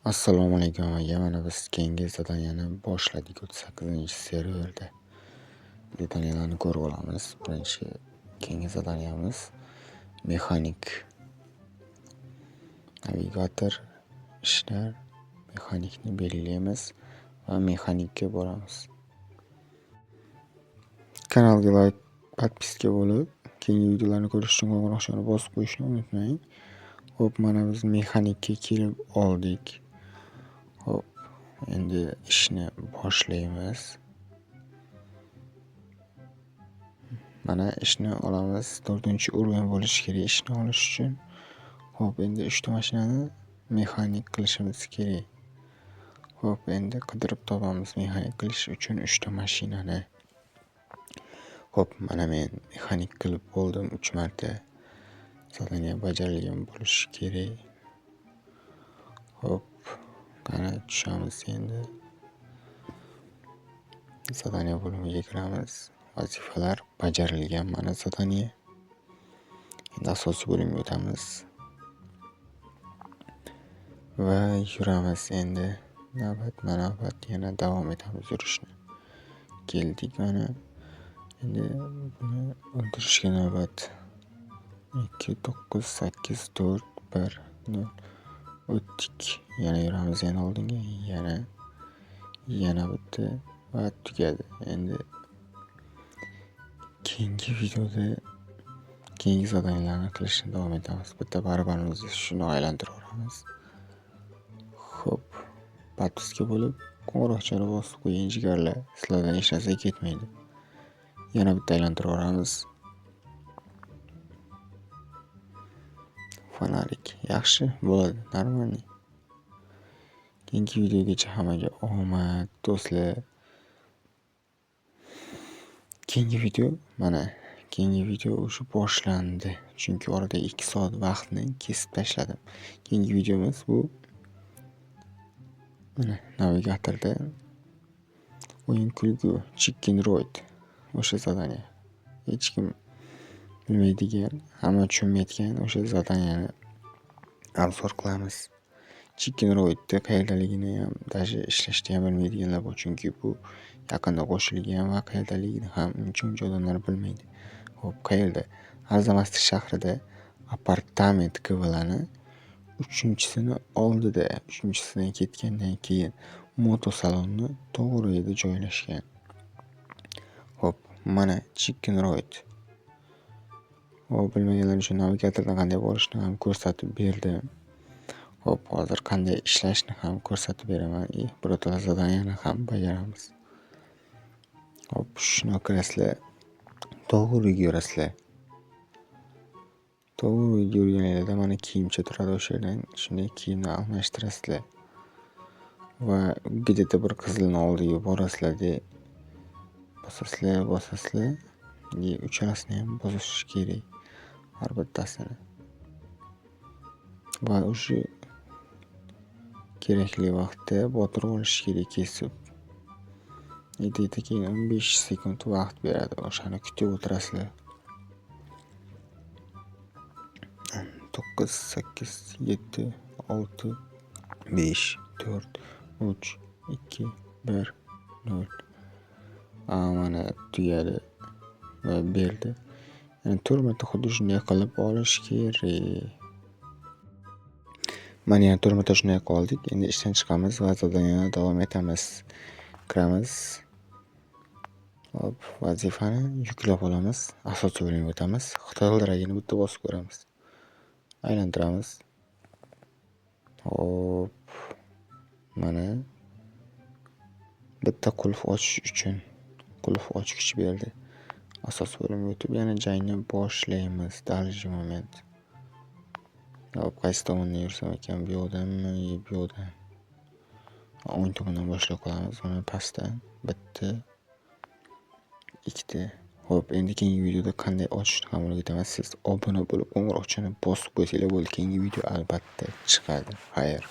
Assalomu alaykum aka, mana biz keyingi zadaniyani boshladik 38-serverda. Zadaniyalarni ko'rib olamiz. Birinchi keyingi zadaniyamiz mexanik. Navigator ishlar, mexanikni belgilaymiz va mexanikka boramiz. Kanalga like, podpiska bo'lib, keyingi videolarni ko'rish uchun qo'ng'iroqchani bosib qo'yishni unutmang. Xo'p, mana biz mexanikka kelib oldik. Xo'p, endi ishni boshlaymiz. Mana ishni olamiz. 4-uringan bo'lishi kerak ishni olish uchun. Xo'p, endi 3 ta mashinani mexanik qilishimiz kerak. Xo'p, endi qidirib topamiz mexanik qilish uchun 3 ta mashinani. Xo'p, mana men mexanik qilib bo'ldim 3 marta. Zadaniya bajarilgan bo'lishi kerak. Xo'p, qani tushamiz endi. Zadaniya bo'limiga kiramiz. Vazifalar bajarilgan mana zadaniya. Endi asosiy bo'limga o'tamiz. Va yuramiz endi. Navbat yana davom etamiz yurishni. Keldik mana. Endi buni o'ldirishga navbat. 2 9 8 4 1 0 o'tdik. Yana yuramiz yana oldinga. Yana bitta va tugadi. Endi keyingi videoda keyingi zadaniyalarni qilishni davom etamiz. Bitta barabandimizni shuni aylantiramiz. Xo'p, podpiska bo'lib, qo'ng'iroqchani bosib qo'ying jigarlar. Sizlardan hech narsa ketmaydi. Yana bitta aylantiramiz. Fonarik yaxshi bo'ladi, normalniy. Keyingi videogacha hammaga omad, do'stlar. Keyingi video o'sha boshlandi. Chunki orada 2 soat vaqtni kesib tashladim. Keyingi videomiz bu mana navigatorda o'yin kulgu Chicken Road. O'sha zadaniya. Hech kim bilmaydigan, hamma tushunmayotgan o'sha zadaniyani obzor qilamiz. Chicken Road'da qayerdaligini ham даже ishlashni ham bilmaydiganlar bor, chunki bu yaqinda qo'shilgan va qayerdaligini ham uncha odamlar bilmaydi. Xo'p, qayerda? Arzamaslik shahrida apartament QVlani 3-sini oldida, 3-sidan ketgandan keyin motosalonni to'g'rida joylashgan. Xo'p, mana Chicken Road. Bilmaganlar uchun navigatordan qanday borishni ham ko'rsatib berdim. Xo'p, hozir qanday ishlashni ham ko'rsatib beraman. Birato'la zadaniyani ham bajaramiz. Xo'p, shuni kirasizlar. To'g'riga yurasizlar. To'g'riga yurganingizda mana kiyimcha turadi o'sha yerdan. Shunday kiyimni almashtirasizlar. Va где-то bir qizilni oldiga borasizlar-da. Bosasizlar. Uchalasini ham bosish kerak. Har bittasini. Va o'sha kerakli vaqtda botirib olish kerak kesib. Keyin 15 sekund vaqt beradi. O'shani kutib o'tirasizlar. 9 8 7 6 5 4 3 2 1 0. Mana tugadi va berdi. Yani 4 marta xuddi shunday qilib olish kerak. Mana yana 4 marta shunday qildik. Endi ishdan chiqamiz va zadaniyani davom etamiz. Kiramiz. Hop, vazifani yuklab olamiz. Asosiy bo'limga o'tamiz. Xitoy bitta bosib ko'ramiz. Aylantiramiz. Hop. Mana bitta qulf ochish uchun qulf ochgich berdi. Asosiy bo'limga o'tib yana jangni boshlaymiz. Dalji moment. Hop, qaysi tomondan yursam ekan, bu yoqdanmi, bu yoqdan. O'ng tomondan boshlab qolamiz. Mana pastdan bitta 2 ta. Xo'p, endi keyingi videoda qanday ochishni ham o'rgataman. Siz obuna bo'lib, qo'ng'iroqchani bosib qo'ysanglar bo'ldi. Keyingi video albatta chiqadi. Xayr.